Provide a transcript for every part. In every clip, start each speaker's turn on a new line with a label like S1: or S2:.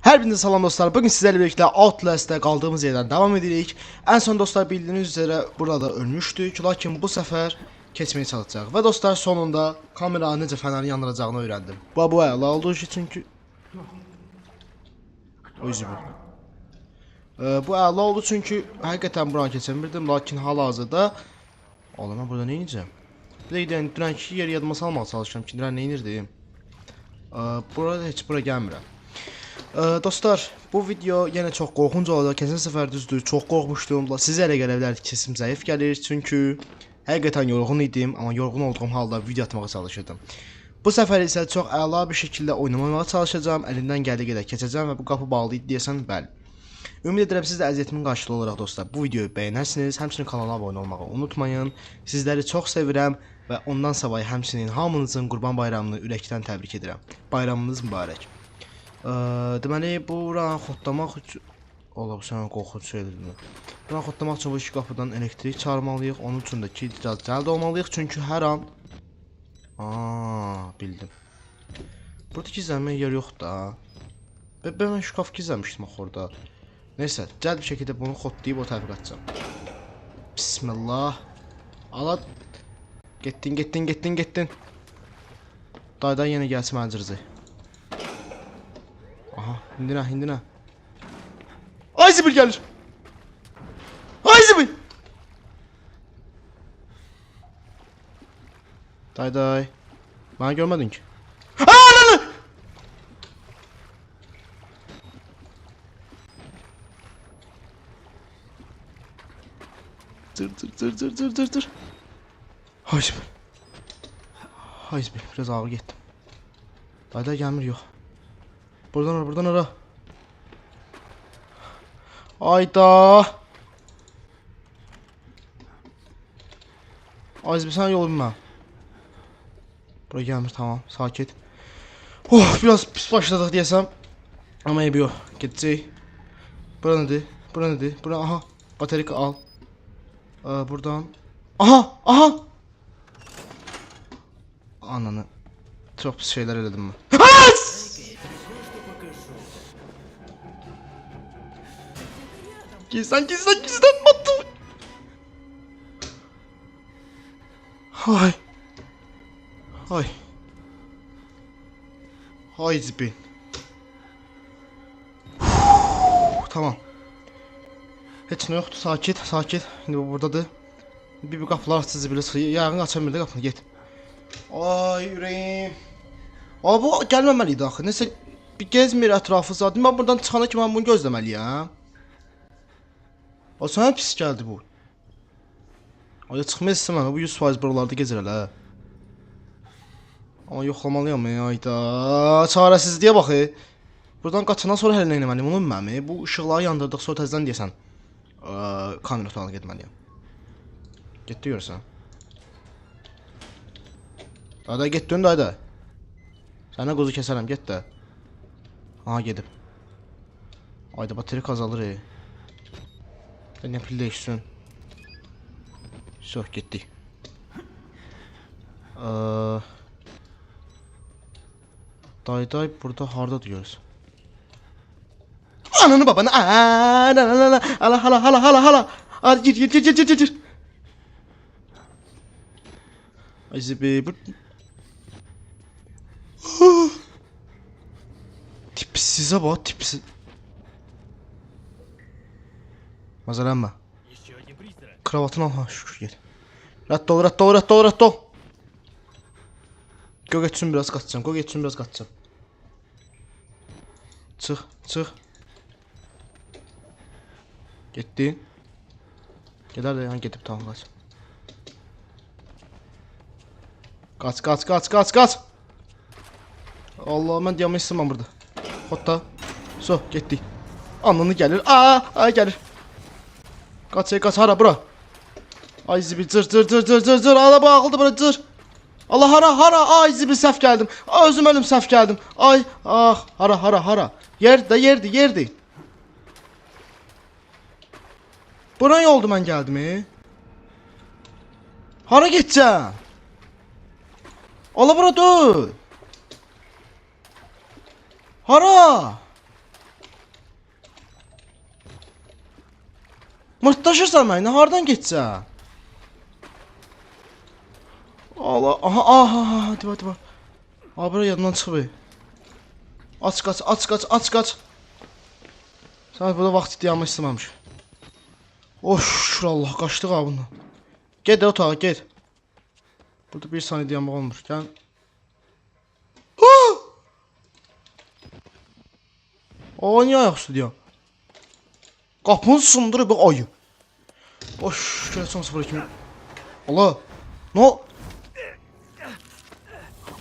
S1: Hər birinize salam dostlar. Bugün sizlerle birlikte Outlast'ta kaldığımız yerden devam edirik. En son dostlar bildiğiniz üzere burada ölmüştük. Lakin bu sefer keçmeye çalışacağıq. Və dostlar sonunda kamera necə fənəri yandıracağını öyrəndim. Bu əla olduğu için çünki bu əla oldu çünki həqiqətən buranı keçəmirdim. Lakin hal-hazırda mən burada nə edəcəm? Bir də dünənki yeri yadıma salmağa çalışıram ki, nə edirdim. Burada heç bura gəlmirəm. Dostlar, bu video yine çok qorxunc olacaq. Keçən səfər düzdür, çox qorxmuşdum. Sizə elə gələ bilər ki, sesim zəif gəlir çünki həqiqətən yorğun idim, amma yorğun olduğum halda video atmağa çalışırdım. Bu səfər isə çox əla bir şəkildə oynamaya çalışacağam. Əlimdən gəldiyi qədər keçəcəm və bu qapı bağlı idi deyəsən, bəli. Ümid edirəm siz də əziyyətimin qarşılığı olaraq dostlar bu videoyu bəyənərsiniz. Həmçinin kanala abunə olmağı unutmayın. Sizləri çox sevirəm və ondan savayı həmçinin hamınızın Qurban Bayramını ürəkdən təbrik edirəm. Bayramınız mübarək. Deməli buranı xodlamaq üçün ola bu sən qorxunc şeydir. Buranı xodlamaq üçün bu iki qapıdan elektrik çağırmalıyıq. Onun üçün də ki biraz cəld olmalıyıq çünki hər an bildim. Burada gizlənməyə yer yoxdur da. Ben şkaf gizləmişdim axı orada. Neyse, cəld bir şəkildə bunu xodlayıb o tərəfə qaçacağam. Bismillah. Ala getdin. Daydan yenə gəlsin məncirzi. Aha, hindine. Ay zibil gelir. Ay zibil. Day. Bana görmedin ki. Lan. Dur. Ay zibil. Biraz ağır gittim. Day gelmir yok. Buradan ara. Ayda. Az bir sen yol bilmem. Buraya gelmiş, tamam, sakit. Biraz pis başladık diyesem. Ama iyi yok. Gidecek. Bura nedir? Bura aha. Bataryayı al. Buradan. Aha. Ananı. Çok pis şeyler eledim ben. Gizlen attım. Hay zibi. Tamam. Hiç ne yoktu, sakit. Şimdi bu buradadır. Bir kapılar açsın zibili sıkıyor. Yarın açamıyor da kapını, git. Ay yüreğim. Bu gəlməməliydi axı. Nəsə bir gezmir ətrafı zaten. Ben buradan çıxana kimi bunu gözləməliyəm. Sana pis geldi bu. Ay çıxmaq istəməm. Bu 100% buralarda gezir hələ. Amma yoxlamalıyam. Ayda. Çarəsizliyə bax. Buradan qaçandan sonra hələ nə etməliyəm? Onu bilməm. Bu işıqları yandırdıq sonra təzədən deyəsən. Kamera otağına getməliyəm. Getdi görsən. Dayda get dön dayda. Sənə quzu kəsərəm, get də. Aha gedib. Ayda batarya azalır. Ne pil değişsin. Sok gitti. Day burada harda diyoruz. Ananı babanı. Hala. Hadi gir. Ayzibi bu. Tipsize bak, tipsiz. Mazalanma. Kravatını al, şükür gel. Rədd ol. Go geçsin biraz kaçacağım. Çıx. Getdi. Gedər də yəni gedib, tamam, qaç. Allah, mən deyəmək istəməm burada. Xodda. So, getdi. Anını gəlir. Gəlir. Kaç hara bura. Ay zibil cır. Ala bağıldı bura cır. Allah hara. Ay zibil səhv gəldim. Özüm ölüm səhv gəldim. Ay hara. Yerdi. Bura yoldu mən gəldim. Hara getcəm? Ala bura döl. Hara? Mırtdaşırsan mənə, hardan getsən? Allah, aha, aha, diva. Abi bura yadından çıxıb. Aç qaç. Sən burada vaxt dayanmaq istəməmiş. Oh, şükür Allah, qaçdıq ha bundan. Get də otağa, get. Burada bir saniyə dayanmaq olmur. Gəl. O niyə ayaqüstü deyəm? Qapını sındırıb ayı. Boş, gələcəm sıfır kimi. Allah. No.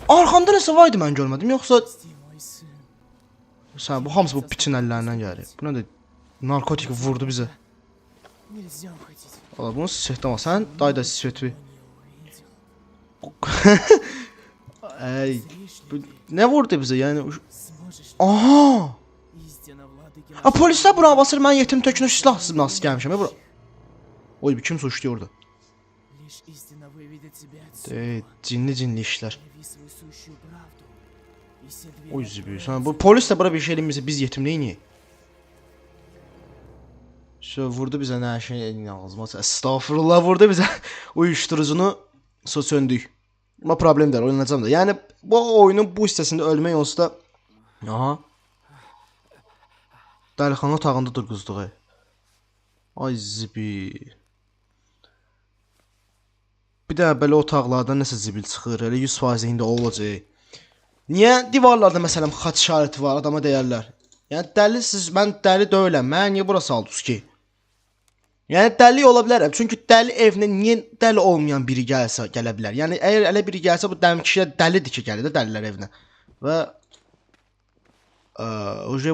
S1: Arxanda nəsə var idi mən görmədim, yoxsa sən bu hamısı bu piçin əllərindən gəlir. Bu nədir? Narkotik vurdu bizə. Allah, bunu svetdən al. Sən dayda sveti. Ey, nə vurdu bizə? Yəni aha! A polislər bura basır, mən yetim tökünə silahsız nasıl gəlmişəm bura? Oy, kim suçlu orada? Cinli işlər. Oy zibi, sən bu polis də bura bir şey eləmirsə biz yetim neyini? Şu vurdu bizə nə şey ağzıma. Estağfurullah, vurdu bizə. Uyuşturucunu söndük. Amma problem deyil, oynayacağam da. Yəni bu oyunun bu hissəsində ölmək olsa da aha. Dəlixana otağında durğuzduq. Ay zibi. Bir də belə otaqlardan nəsə zibil çıxır. Elə 100% indi olacaq. Niyə divarlarda məsələn xaç işarəti var, adama deyərlər. Yəni dəlisiz, mən dəli deyiləm. Mən niyə bura saldınız ki? Yəni dəli ola bilərəm. Çünki dəli evinə niyə dəli olmayan biri gəlsə gələ bilər. Yəni əgər elə biri gəlsə bu dəmi kişiyə dəlidir ki, gəlir də dəlilər evinə. Və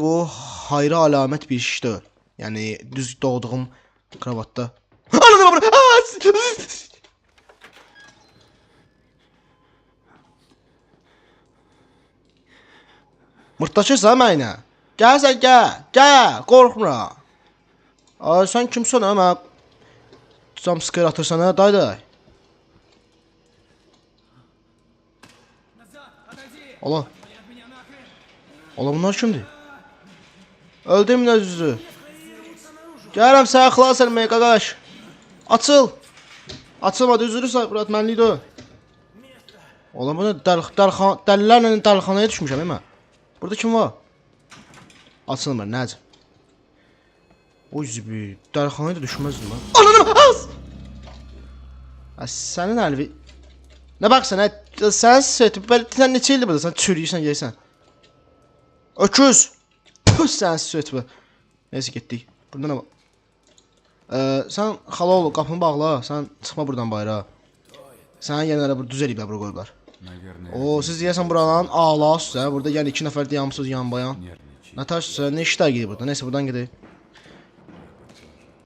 S1: bu hayra əlamət bir işdir. Yəni düz doğduğum kravatda. Mırtdaşırsan mənə? Gəl, qorxmuram. Ay, sən kimsən ha? Mən jumpscare atırsan ha, dayday. Allah. Allah, bunlar kimdir? Öldüm nə düzü. Gəlirəm səni xilas etməyə, qaqaş. Açıl. Açılmadı, üzülürsən, Murat, mənlikdir o. Allah, bu nə dəlillərlə dəlixanaya düşmüşəm, mən. Burada kim var? Açılmır, necə? Oy zibi, dəlixanaya da düşməzdim mən. Ananım, az! Sənin əlvi... Nə baxsan, sən seti, sən neçə ildir burada, sən çürüyürsən, gəlsən. Öküz! Püh, sən seti. Neyse, getdik. Burada nə var? Sən xala ol, qapını bağla, sən çıxma buradan bayrağa. Sənin yenə burada düz eləyiblər, bura qoyublar. O, siz deyəsən buranın ağlasınız, burada yəni 2 nəfər dayanmışsınız yan bayan. Nə taşsınız, nə işlər gedir burada, neyse buradan gedək.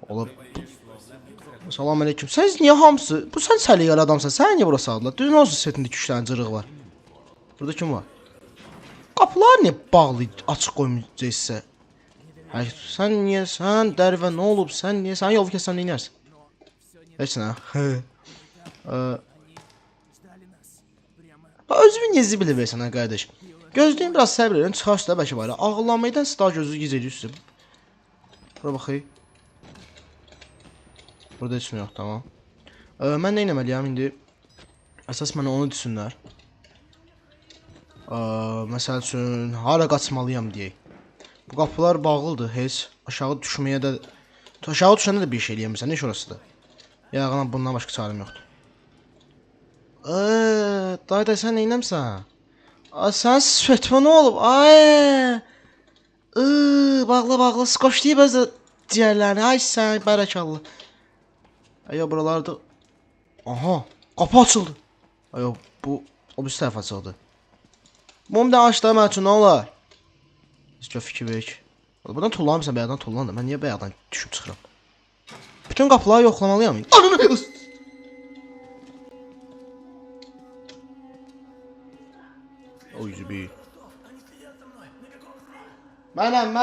S1: Ola. Salam aleyküm. Siz niyə hamısı? Bu sən səliqəli adamsan. Sən niyə bura saldılar? Düzün olsun setində 2-3 dənə cırıq var. Burada kim var? Qapılar niyə bağlı, açıq qoymayacaqsa? Ay, sən niyə? Sən dərvə nə olub? Sən niyə? Sən yolu kəsən nə edərsən? Heç nə. Özünü niyə zibilə versən ha qardaş? Gözləyin biraz səbr edin, çıxarsın da bəlkə bayra. Ağıllanmaydan siz daha gözünüzü gizləyirsiniz. Bura baxayım. Burada heç nə yox, tamam. Mən nə etməliyəm indi? Əsas mənə onu düşünlər. Məsəl üçün, hara qaçmalıyam deyək. Bu qapılar bağlıdır, heç. Aşağı düşməyə də... Aşağı düşəndə də bir şey eləyəmirsən, heç orasıdır. Yağına bundan başqa çarəm yoxdur. Dayda sən neynəmsən? Sən svetmə nə olub? Ay! Bağla, skoş deyib özü ciyərlərini. Ay sən, bərəkallah. Ayo, buralarda... Aha, qapı açıldı. Ayo, bu... O bir tərəf açıldı. Mum da açdı mən üçün, nə olar? Biz gör fikir verik. Buradan tullanmışsan, bəyədən tullan da. Mən niyə bəyədən düşüb çıxıram? Bütün qapıları yoxlamalıyam. Oy zibi. Mənəm.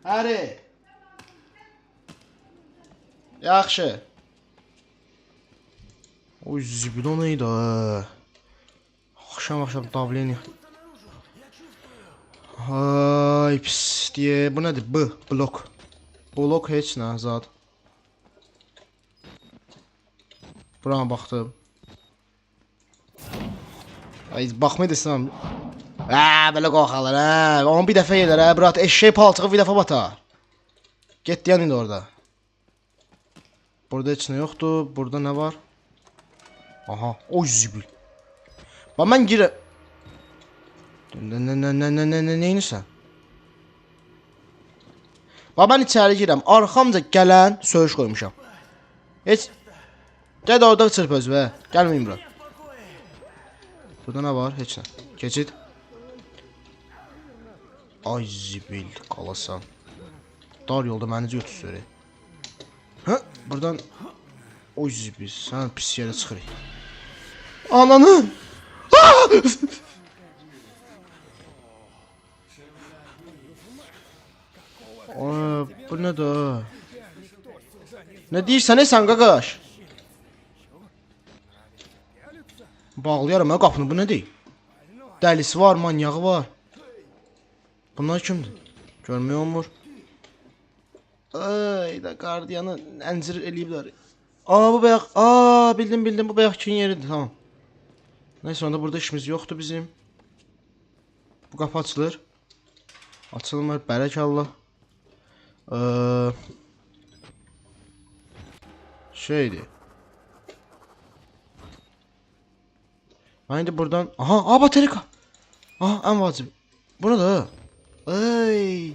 S1: Həri. Yaxşı. Oy zibi, o neydi? Axşam davleniya. Ay pis diye. Bu nədir? Blok. Blok heç nə zat. Buranı baxdım. Ay baxmayı desəm. Belə qorxalar hə. Onu bir dəfə yedər hə. Brat eşşək palçığı bir dəfə batar. Get deyən indi orada. Burada heç nə yoxdur. Burada nə var? Aha. Oy zibil. Bax mən girə. Neyinirsən? Bax mən içəri girəm. Arxamca gələn söyüş qoymuşam. Heç. Gəl orada çırp özü. Gəlməyin bura. Burada nə var? Heç nə. Keçid. Ay zibil qalasan. Dar yolda məni götür. Hə? Buradan oy zibil. Sən pis yerə çıxırıq. Ananı! Bu nədir? Nə deyirsən sən qaqaş? Bağlayaram ha qapını, bu nədir? Dəlisi var, manyağı var. Bunlar kimdir? Görmək olmur. Ay da qardiyanı əncir eləyiblər. Bu bayaq, bildim, bu bayaq kimin yeridir, tamam. Neyse onda burada işimiz yoxdur bizim. Bu qapı açılır. Açılmır, bərəkallah. Şeydir. Ben indi buradan, baterika. Ən vacib. Bu da. Ay.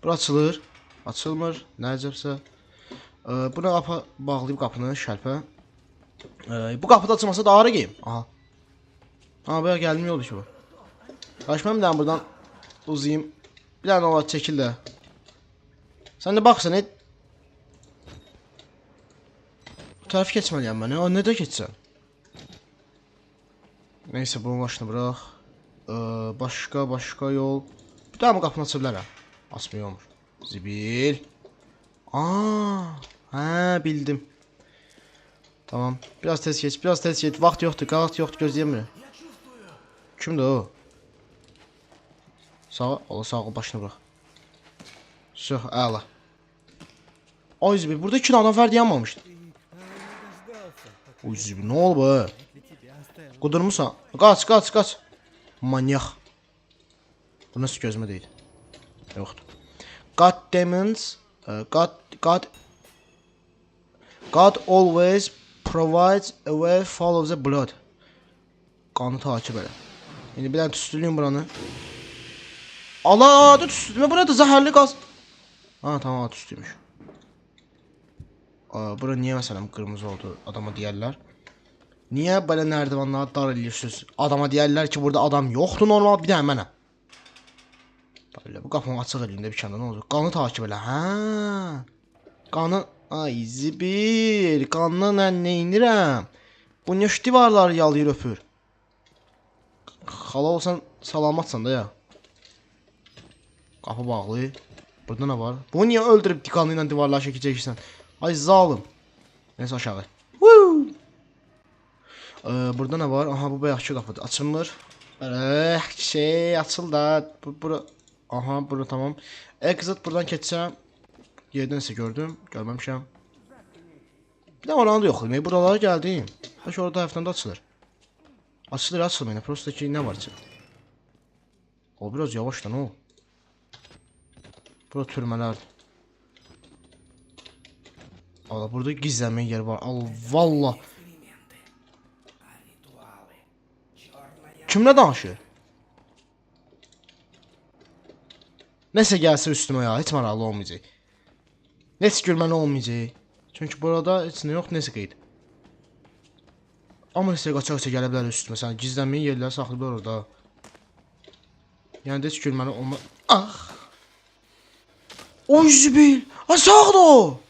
S1: Bura açılır. Açılmır. Nəcəbsə. Buna qapı bağlayıb qapını şərpə. Bu qapıda açılmasa da ara geyim. Belə gəlmir oldu ki bu. Qaçmam bir dənə buradan uzayım. Bir dənə olar çəkil də. Sən də baxsan et. Bu tərəf keçməliyəm mən. Nədə keçsən? Neyse bu maşını bırak. Başka yol. Bir daha mı qapını aça bilərəm? Açmıyor olmur. Zibil. Bildim. Tamam. Biraz tez geç. Vaxt yoxdur. Vaxt yoxdur. Gözləyəmirəm. Kimdir o? Sağ başını bırak. Şöh, əla. Ay Zibil. Burada 2 adam var dayanmamışdı. Oy Zibil. Ne oldu bu? Qudurmusan. Qaç. Manyak. Bu nasıl gözümə deyil? Yoxdur. God demons. God always provides a way follow the blood. Qanı takip elə. İndi bir dənə tüstülüyüm buranı. Allah, tüstülümə. Bu nədir? Zəhərli qaz. Tamam, tüstüymüş. Bura niyə məsələn qırmızı oldu? Adama deyərlər. Niyə belə nərdivanları dar eləyirsiniz? Adama deyərlər ki, burada adam yoxdur normal, bir dənə mənəm. Böyle bu qapını açıq eləyim də bir kənarda nə olacaq? Qanı takip elə. Qanı, ay zibil, qanla mən neynirəm? Bu nə divarları yalayır öpür? Xala olsan salamatsan da ya. Qapı bağlı. Burada nə var? Bu niyə öldürüb qanı ilə divarları çəkəcəksən? Ay zalım. Neyse aşağı. Burada nə var? Bu bayaqçı qapıdır. Açılmır. Açıl da. Bura. Bura tamam. Exit buradan keçsəm. Yerdən isə gördüm. Görməmişəm. Bir də oranı da yoxlayım. Buralara gəldim. Baş orada həftən də açılır. Açılmır. Prosta ki nə var içində? O biraz yavaşdan o. Bura türmələrdir. Burada gizlənmə yer var. Valla. Kimlə danışır? Nəsə gəlsin üstümə ya, heç maraqlı olmayacaq. Nəsə gülməli olmayacaq. Çünki burada heç nə yox, nəsə qeyd. Amma nəsə qaça gələ bilər üstümə. Sən gizlənməyin yerləri saxlayıblar orada. Yəni heç gülməli olma. Oy Zibil. Sağdır o.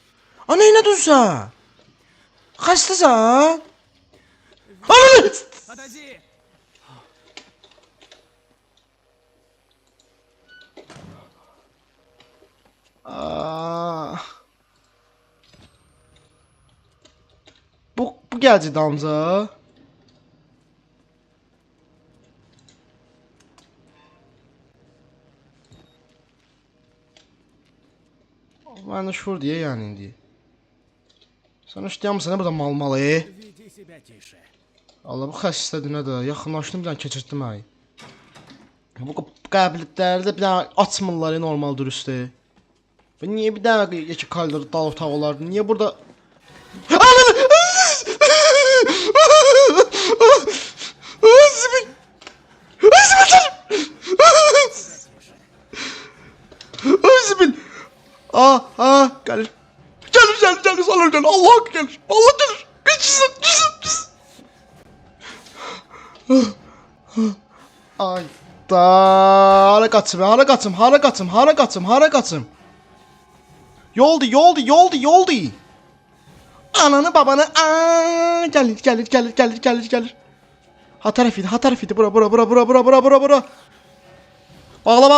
S1: Neynədin sən? Xəstəsən? Bu gəldi damca. Mən də şur deyə yəni indi. Sən işləyəmsən burada mal. Allah bu xəstədir nə də. Yaxınlaşdım bir dənə keçirtdim ay. Bu qəbirliklərdə bir dənə açmırlar normal dürüstü. Və niyə bir dənə yeki kaldır dal otaq olardı? Niyə burada Zibil. Gəlir. Gəlir, salır gəlir. Allah gəlir. Allah gəlir. Geçsin. Ay da. Hara qaçım. Yoldu. Ananı babanı. Gəlir. Ha tərəf idi. Bura. Bağla.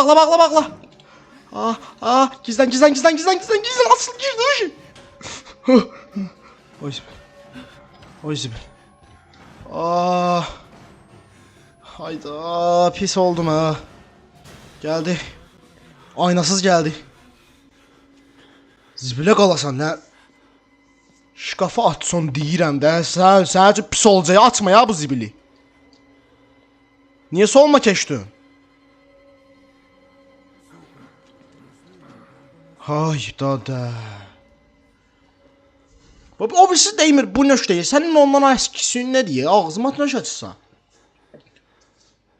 S1: Gizlen asıl girdi. Oy Zibil. Hayda pis oldum ha. Geldi. Aynasız geldi. Zibilə qalasan nə? Şkafa atson deyirəm də. Sən pis olacaq. Açma ya bu zibili. Niye solma keçdin? Hayda da. O birisi değmir bu nöş değil. Senin ondan eskisin ne diye ağzıma nöş açırsan.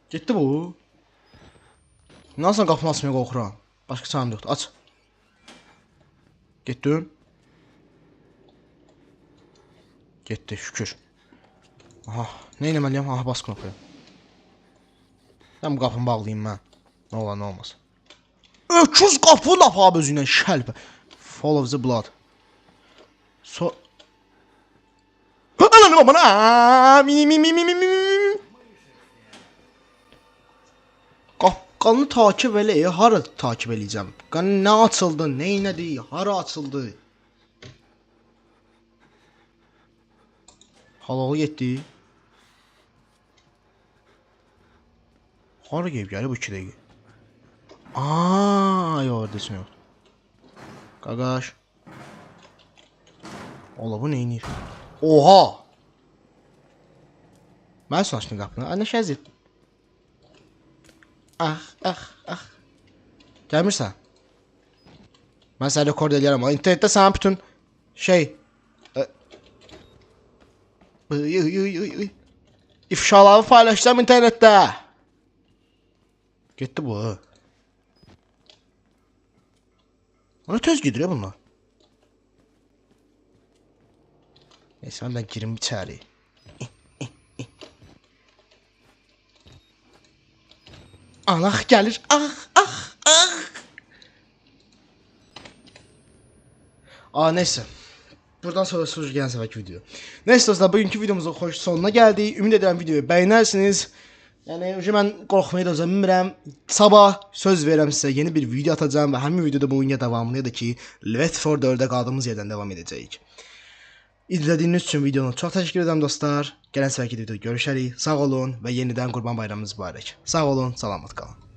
S1: Gitti bu. Nasıl qapını açmaya qorxuram? Başqa çarəm yoxdur. Aç. Getdin. Getdi şükür. Aha, nə etməliyəm? Aha bas knopkaya. Mən bu qapını bağlayayım mən. Nə olar nə olmaz. Öküz qapı lap abi özündən şəlbə. Follow the blood. Ananı babana. Qapqanını takip elə. Hara takip eləyəcəm? Qan nə açıldı? Nə elədi? Hara açıldı? Halalı getdi. Hara gəlib gəlir bu 2 dəqiqə? Yox, desin yox. Qaqaş. Ola bu neynir? Oha! Mən açdın qapını. Nə şəzir? Gəlmirsən? Mən səni rekord eləyərəm. İnternetdə sənin bütün ifşaları paylaşacağım internetdə. Getdi bu. Ona töz gidir ya bunlar. Neyse ben girim içeri. Allah gelir. Neyse. Buradan sonra gələn səfərki video. Neyse dostlar, bugünkü videomuzun xoş sonuna gəldik. Ümid edirəm videoyu bəyənərsiniz. Yəni mən qorxmayı da bilmirəm. Sabah söz verirəm sizə yeni bir video atacağım və həmin videoda bu gün davamlıdır ki, Left 4 4-də qaldığımız yerdən davam edəcəyik. İzlədiyiniz üçün videonu çox təşəkkür edirəm dostlar. Gələn səfərki videoda görüşərik. Sağ olun və yenidən Qurban Bayramınız mübarək. Sağ olun, salamat qalın.